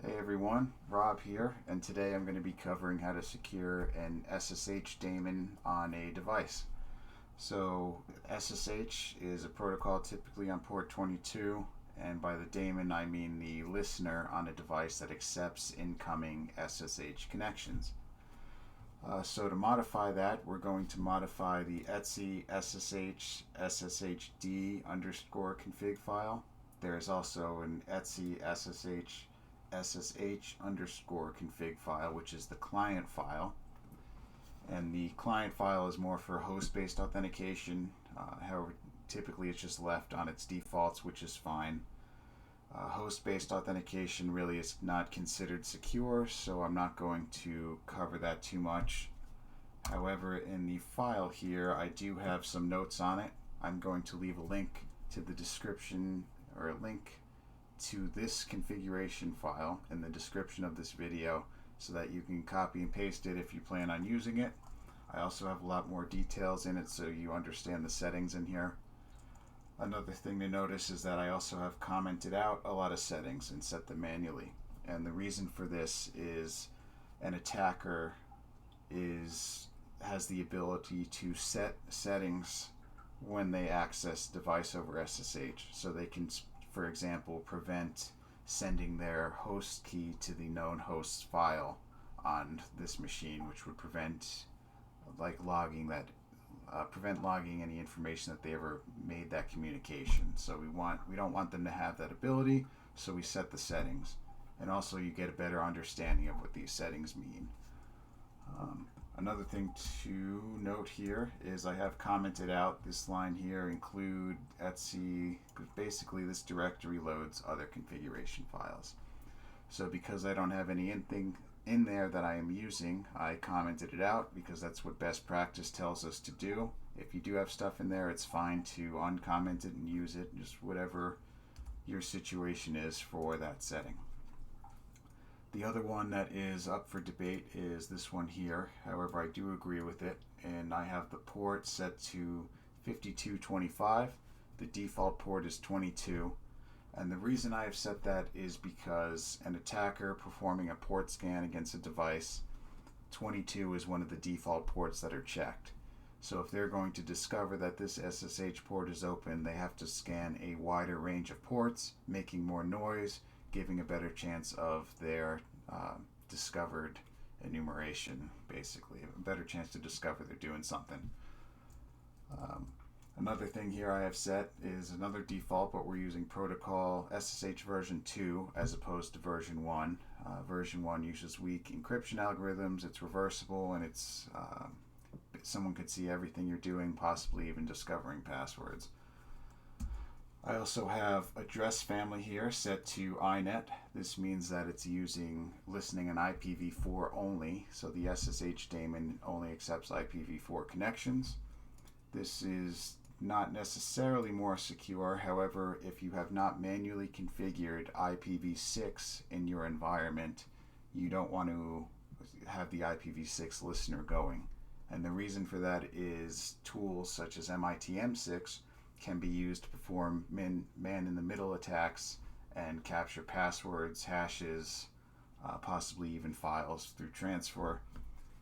Hey everyone, Rob here, and today I'm going to be covering how to secure an SSH daemon on a device. So SSH is a protocol typically on port 22, and by the daemon I mean the listener on a device that accepts incoming SSH connections. So to modify that, we're going to modify the etc ssh sshd underscore config file. There is also an etc ssh underscore config file, which is the client file. And the client file is more for host-based authentication. However, typically it's just left on its defaults, which is fine. Host-based authentication really is not considered secure, so I'm not going to cover that too much. However, in the file here, I do have some notes on it. I'm going to leave a link to the description, or a link to this configuration file in the description of this video so that you can copy and paste it if you plan on using it. I also have a lot more details in it so you understand the settings in here. Another thing to notice is that I also have commented out a lot of settings and set them manually. And the reason for this is an attacker has the ability to set settings when they access device over SSH. So they can, for example, prevent sending their host key to the known host file on this machine, which would prevent logging any information that they ever made that communication. So we don't want them to have that ability, so we set the settings. And also you get a better understanding of what these settings mean. Another thing to note here is I have commented out this line here, include etc, because basically this directory loads other configuration files. So because I don't have anything in there that I am using, I commented it out because that's what best practice tells us to do. If you do have stuff in there, it's fine to uncomment it and use it, just whatever your situation is for that setting. The other one that is up for debate is this one here. However, I do agree with it, and I have the port set to 5225. The default port is 22. And the reason I have set that is because an attacker performing a port scan against a device, 22 is one of the default ports that are checked. So if they're going to discover that this SSH port is open, they have to scan a wider range of ports, making more noise, giving a better chance of their discovered enumeration, basically. A better chance to discover they're doing something. Another thing here I have set is another default, but we're using protocol SSH version 2 as opposed to version 1. Version 1 uses weak encryption algorithms, it's reversible, and it's someone could see everything you're doing, possibly even discovering passwords. I also have address family here set to INET. This means that it's using listening in IPv4 only, so the SSH daemon only accepts IPv4 connections. This is not necessarily more secure. However, if you have not manually configured IPv6 in your environment, you don't want to have the IPv6 listener going. And the reason for that is tools such as MIT-M6 can be used to perform man-in-the-middle attacks and capture passwords, hashes, possibly even files through transfer.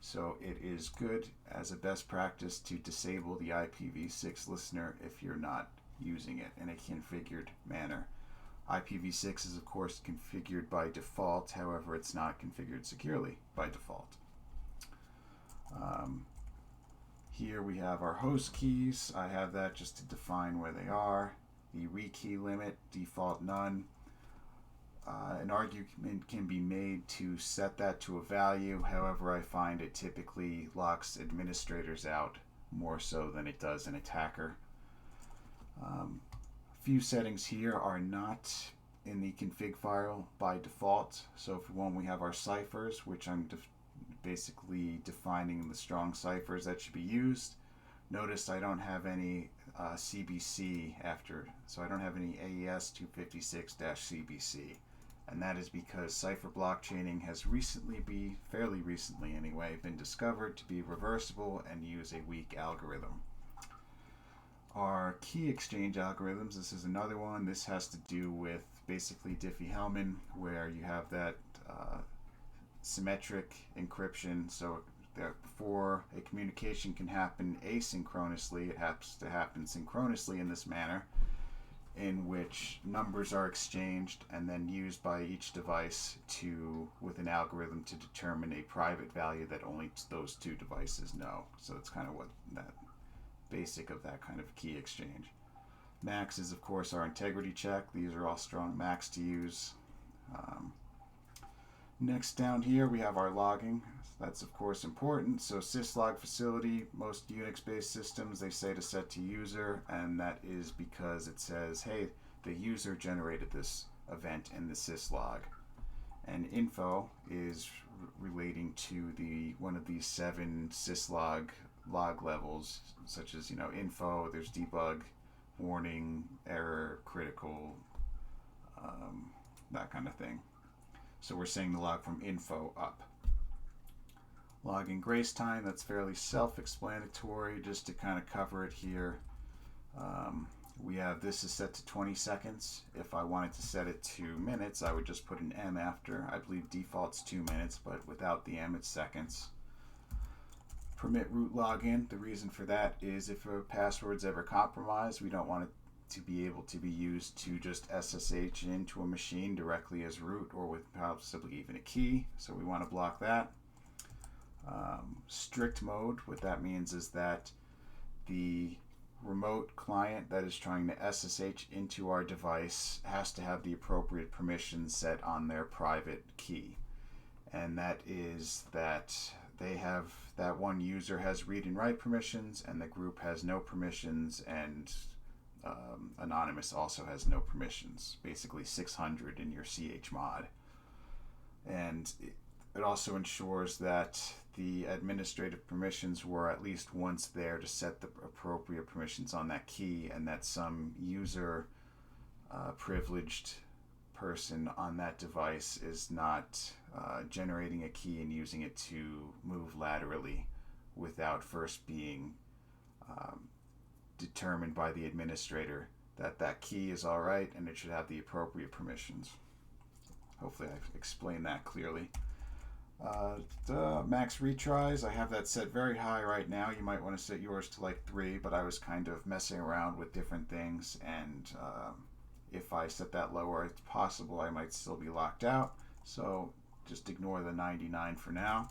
So it is good as a best practice to disable the IPv6 listener if you're not using it in a configured manner. IPv6 is of course configured by default, however it's not configured securely by default. Here we have our host keys. I have that just to define where they are. The rekey limit, default none. An argument can be made to set that to a value. However, I find it typically locks administrators out more so than it does an attacker. A few settings here are not in the config file by default. So for one, we have our ciphers, which I'm basically defining the strong ciphers that should be used. Notice I don't have any CBC after, so I don't have any AES 256-CBC. And that is because cipher blockchaining has fairly recently anyway, been discovered to be reversible and use a weak algorithm. Our key exchange algorithms, this is another one. This has to do with basically Diffie-Hellman, where you have that symmetric encryption. So before a communication can happen asynchronously, it has to happen synchronously in this manner, in which numbers are exchanged and then used by each device with an algorithm to determine a private value that only those two devices know. So that's kind of what that basic of that kind of key exchange. MAX is, of course, our integrity check. These are all strong MAX to use. Next down here we have our logging. That's of course important. So syslog facility, most Unix-based systems, they say to set to user, and that is because it says, hey, the user generated this event in the syslog. And info is relating to one of these 7 syslog log levels, such as, info, there's debug, warning, error, critical, that kind of thing. So we're saying the log from info up. Logging grace time, that's fairly self-explanatory. Just to kind of cover it here, we have this is set to 20 seconds. If I wanted to set it to minutes, I would just put an M after. I believe default's 2 minutes, but without the M, it's seconds. Permit root login. The reason for that is if a password's ever compromised, we don't want it to be able to be used to just SSH into a machine directly as root or with possibly even a key. So we want to block that. Strict mode, what that means is that the remote client that is trying to SSH into our device has to have the appropriate permissions set on their private key. And that is that that one user has read and write permissions, and the group has no permissions, and anonymous also has no permissions, basically 600 in your chmod. And it also ensures that the administrative permissions were at least once there to set the appropriate permissions on that key, and that some user privileged person on that device is not generating a key and using it to move laterally without first being determined by the administrator that key is all right and it should have the appropriate permissions. Hopefully I've explained that clearly. Max retries, I have that set very high right now. You might want to set yours to like 3, but I was kind of messing around with different things, and if I set that lower, it's possible I might still be locked out. So just ignore the 99 for now.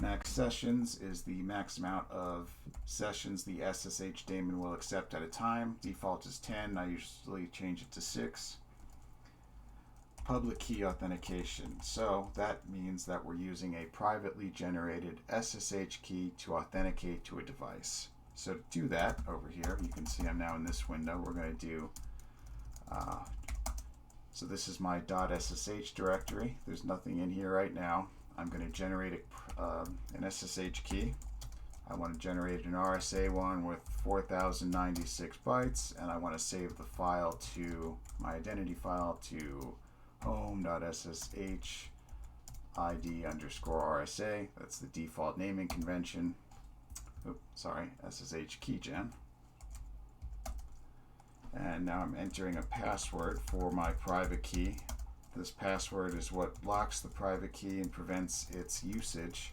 Max sessions is the max amount of sessions the SSH daemon will accept at a time. Default is 10. I usually change it to 6. Public key authentication. So that means that we're using a privately generated SSH key to authenticate to a device. So to do that, over here, you can see I'm now in this window. We're going to do, so this is my .ssh directory. There's nothing in here right now. I'm going to generate an SSH key. I want to generate an RSA one with 4096 bytes, and I want to save the file to my identity file to home.ssh id_RSA. That's the default naming convention. Oops, sorry, SSH keygen. And now I'm entering a password for my private key. This password is what locks the private key and prevents its usage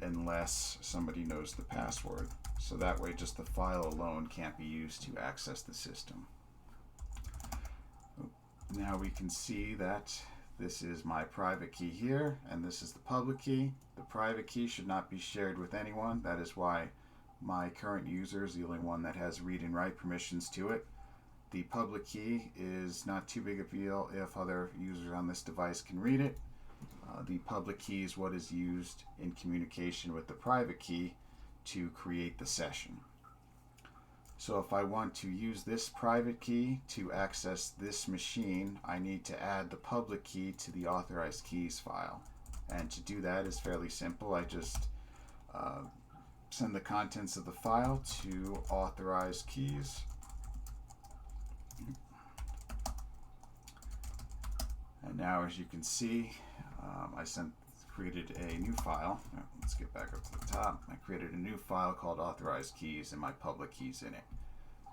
unless somebody knows the password. So that way just the file alone can't be used to access the system. Now we can see that this is my private key here, and this is the public key. The private key should not be shared with anyone. That is why my current user is the only one that has read and write permissions to it. The public key is not too big a deal if other users on this device can read it. The public key is what is used in communication with the private key to create the session. So if I want to use this private key to access this machine, I need to add the public key to the authorized keys file. And to do that is fairly simple. I just send the contents of the file to authorized keys. And now, as you can see, I created a new file. Let's get back up to the top. I created a new file called authorized keys and my public keys in it.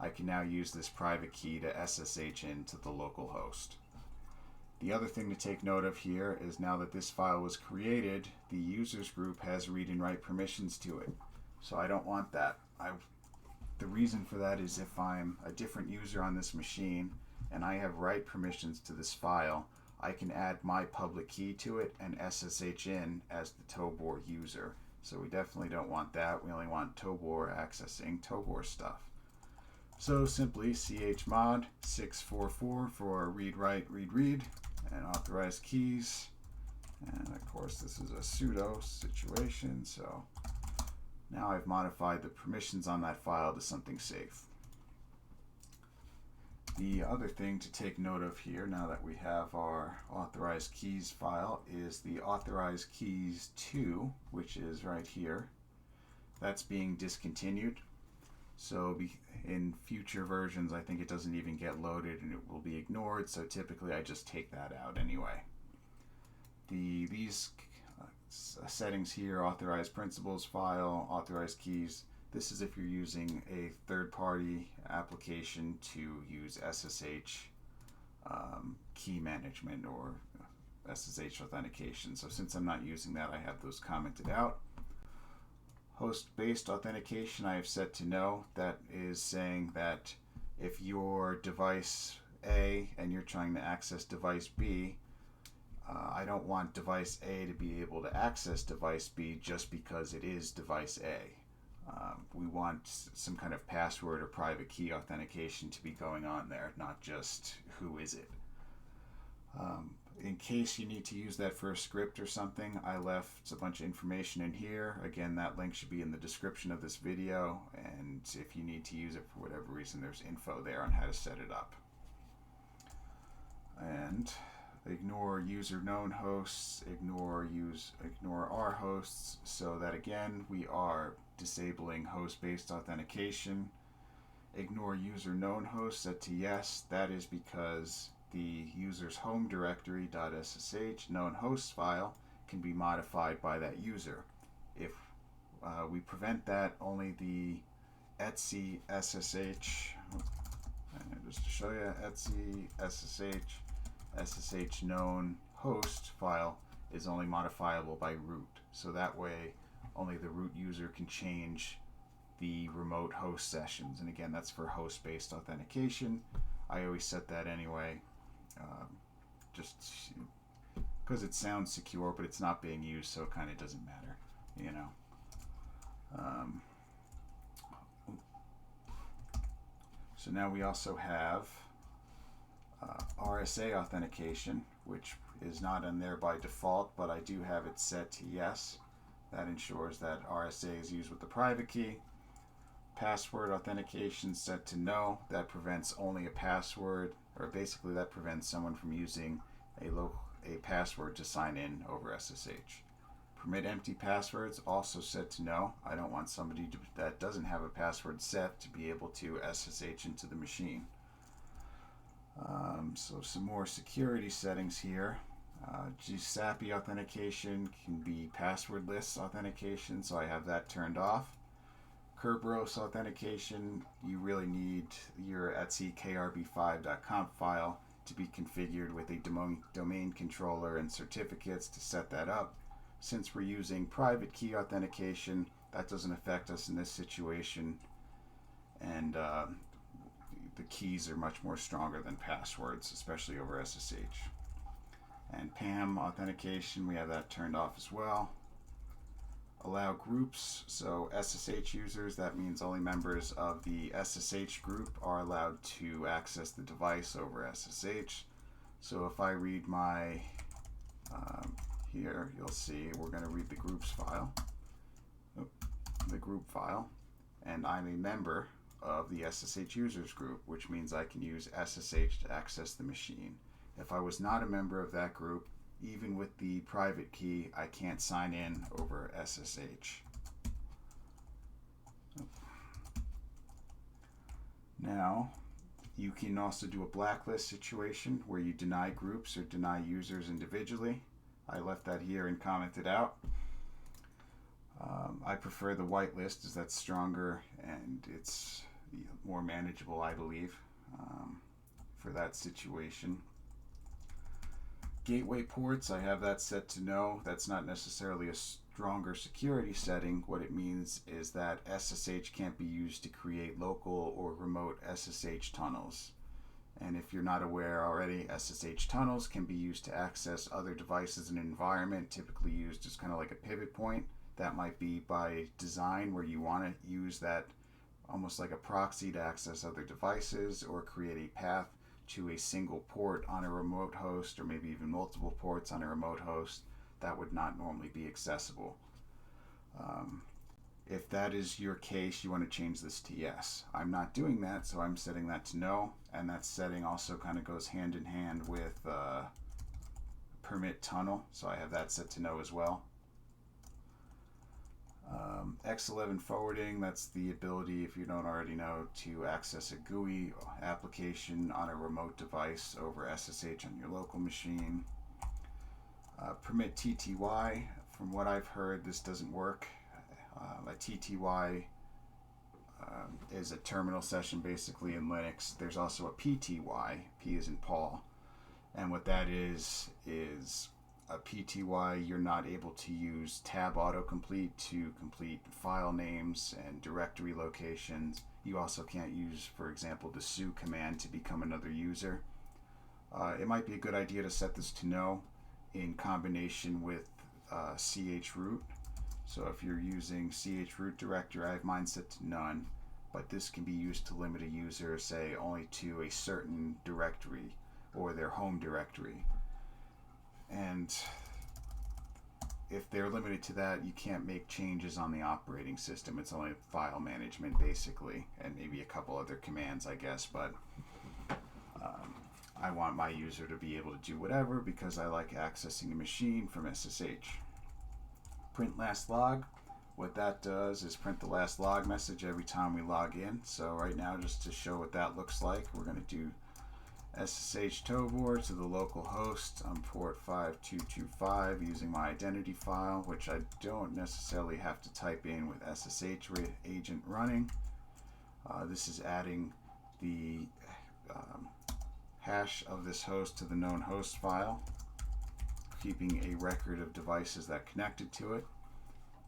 I can now use this private key to SSH into the local host. The other thing to take note of here is now that this file was created, the users group has read and write permissions to it. So I don't want that. The reason for that is if I'm a different user on this machine and I have write permissions to this file, I can add my public key to it and SSH in as the Tobor user. So we definitely don't want that. We only want Tobor accessing Tobor stuff. So simply chmod 644 for read write read read and authorized keys. And of course this is a sudo situation, so now I've modified the permissions on that file to something safe. The other thing to take note of here, now that we have our authorized keys file, is the authorized keys 2, which is right here. That's being discontinued. So in future versions, I think it doesn't even get loaded and it will be ignored. So typically I just take that out anyway. These settings here, authorized principals file, authorized keys. This is if you're using a third-party application to use SSH key management or SSH authentication. So since I'm not using that, I have those commented out. Host-based authentication I have set to no. That is saying that if your device A and you're trying to access device B, I don't want device A to be able to access device B just because it is device A. We want some kind of password or private key authentication to be going on there, not just who is it. In case you need to use that for a script or something, I left a bunch of information in here. Again, that link should be in the description of this video, and if you need to use it for whatever reason, there's info there on how to set it up. And ignore user known hosts, ignore our hosts, so that again we are disabling host-based authentication. Ignore user known hosts, set to yes. That is because the user's home directory .ssh known hosts file can be modified by that user. If we prevent that, only the etc SSH, and just to show you, etc SSH known host file is only modifiable by root. So that way only the root user can change the remote host sessions. And again, that's for host-based authentication. I always set that anyway, just because it sounds secure, but it's not being used, so it kind of doesn't matter, you know. So now we also have RSA authentication, which is not in there by default, but I do have it set to yes. That ensures that RSA is used with the private key. Password authentication set to no. That prevents only a password, or basically that prevents someone from using a password to sign in over SSH. Permit empty passwords also set to no. I don't want somebody that doesn't have a password set to be able to SSH into the machine. So some more security settings here. GSAPI authentication can be passwordless authentication, so I have that turned off. Kerberos authentication, you really need your etc krb5.conf file to be configured with a domain controller and certificates to set that up. Since we're using private key authentication, that doesn't affect us in this situation, and the keys are much more stronger than passwords, especially over SSH. And PAM authentication, we have that turned off as well. Allow groups, so SSH users, that means only members of the SSH group are allowed to access the device over SSH. So if I read my, here you'll see we're going to read the groups file, the group file, and I'm a member of the SSH users group, which means I can use SSH to access the machine. If I was not a member of that group, even with the private key, I can't sign in over SSH. Now, you can also do a blacklist situation where you deny groups or deny users individually. I left that here and commented out. I prefer the whitelist as that's stronger and it's more manageable, I believe, for that situation. gateway ports, I have that set to no. That's not necessarily a stronger security setting. What it means is that SSH can't be used to create local or remote SSH tunnels. And if you're not aware already, SSH tunnels can be used to access other devices in an environment, typically used as kind of like a pivot point. That might be by design, where you want to use that almost like a proxy to access other devices or create a path to a single port on a remote host, or maybe even multiple ports on a remote host that would not normally be accessible. If that is your case, you want to change this to yes. I'm not doing that, so I'm setting that to no, and that setting also kind of goes hand in hand with permit tunnel, so I have that set to no as well. X11 forwarding, that's the ability, if you don't already know, to access a GUI application on a remote device over SSH on your local machine. Permit TTY, from what I've heard, this doesn't work. A TTY is a terminal session basically in Linux. There's also a PTY, P as in Paul, and what that is a PTY, you're not able to use tab autocomplete to complete file names and directory locations. You also can't use, for example, the su command to become another user. It might be a good idea to set this to no in combination with chroot. So if you're using chroot directory, I have mine set to none, but this can be used to limit a user, say, only to a certain directory or their home directory. And if they're limited to that, you can't make changes on the operating system. It's only file management basically, and maybe a couple other commands, I guess, but I want my user to be able to do whatever because I like accessing a machine from SSH. Print last log. What that does is print the last log message every time we log in. So right now, just to show what that looks like, we're going to do SSH tovor to the local host on port 5225 using my identity file, which I don't necessarily have to type in with SSH agent running. This is adding the hash of this host to the known host file, keeping a record of devices that connected to it.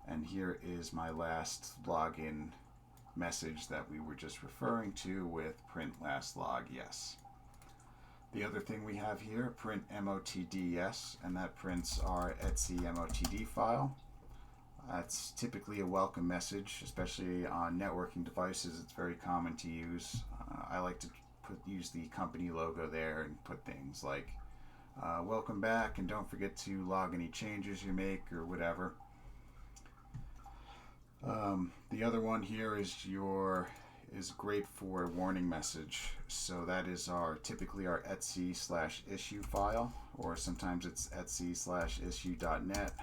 And here is my last login message that we were just referring to with print last log yes. The other thing we have here, print motd yes, and that prints our etc motd file. That's typically a welcome message, especially on networking devices. It's very common to use. I like to use the company logo there and put things like welcome back, and don't forget to log any changes you make or whatever. The other one here is great for a warning message. So that is typically our etc/issue file, or sometimes it's etc/issue.net,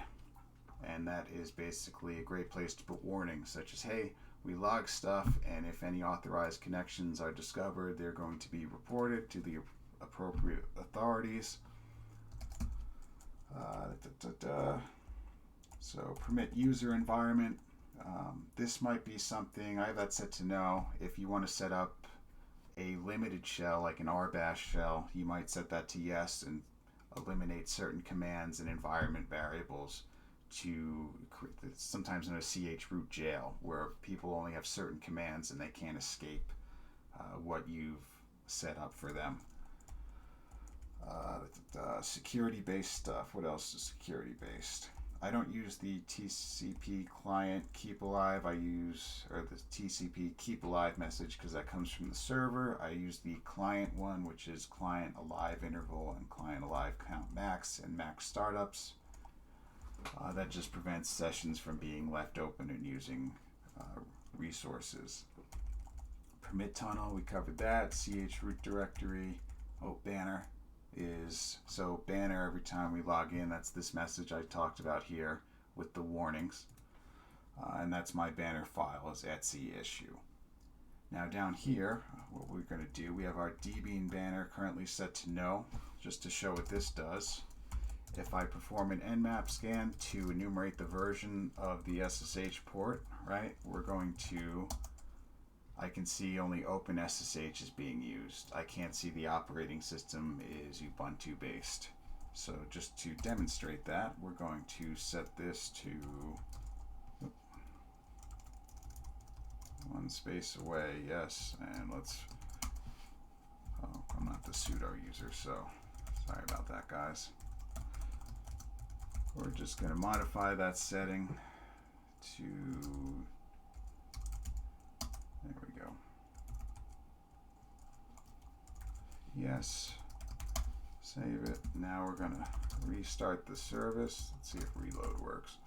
and that is basically a great place to put warnings such as, hey, we log stuff, and if any authorized connections are discovered, they're going to be reported to the appropriate authorities. So permit user environment. This might be something, I have that set to no. If you want to set up a limited shell, like an RBash shell, you might set that to yes and eliminate certain commands and environment variables to sometimes in a chroot jail, where people only have certain commands and they can't escape what you've set up for them. Security-based stuff. What else is security-based? I don't use the TCP client keep alive. I use the TCP keep alive message because that comes from the server. I use the client one, which is client alive interval and client alive count max and max startups. That just prevents sessions from being left open and using resources. Permit tunnel, we covered that. chroot directory. Banner is, so banner every time we log in, that's this message I talked about here with the warnings. And that's my banner file is etc issue. Now down here, what we're going to do, we have our Debian banner currently set to no, just to show what this does. If I perform an nmap scan to enumerate the version of the SSH port, right, I can see only OpenSSH is being used. I can't see the operating system is Ubuntu based. So just to demonstrate that, we're going to set this to one space away, yes, and let's, oh, I'm not the sudo user, so sorry about that, guys. We're just going to modify that setting to, there we go, yes, save it. Now we're going to restart the service. Let's see if reload works.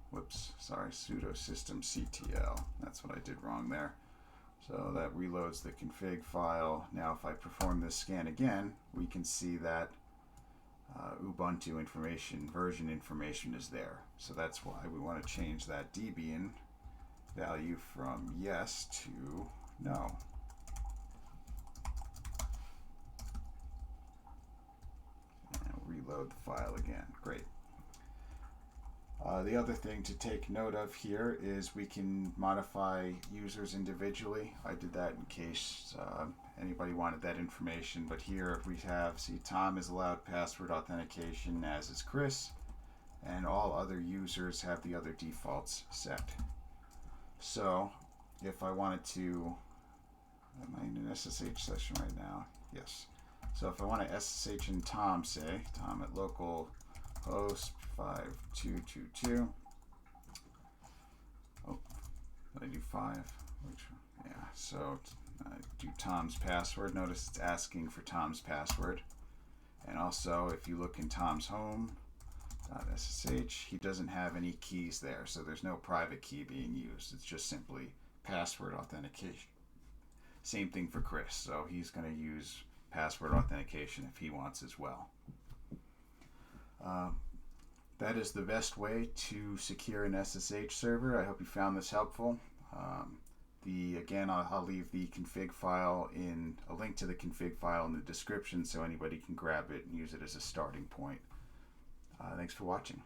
Whoops, sorry, sudo systemctl. That's what I did wrong there. So that reloads the config file. Now if I perform this scan again, we can see that Ubuntu information, version information is there. So that's why we want to change that Debian value from yes to no. And reload the file again. Great. The other thing to take note of here is we can modify users individually. I did that in case anybody wanted that information, but here we have, see, Tom is allowed password authentication, as is Chris, and all other users have the other defaults set. So if I wanted to, am I in an SSH session right now? Yes. So if I want to SSH in Tom, say, Tom at localhost 5222. Oh, did I do 5? Yeah, so I do Tom's password. Notice it's asking for Tom's password. And also, if you look in Tom's home.ssh, he doesn't have any keys there, so there's no private key being used. It's just simply password authentication. Same thing for Chris, so he's going to use password authentication if he wants as well. That is the best way to secure an SSH server. I hope you found this helpful. Again, I'll leave the config file in a link to the config file in the description so anybody can grab it and use it as a starting point. Thanks for watching.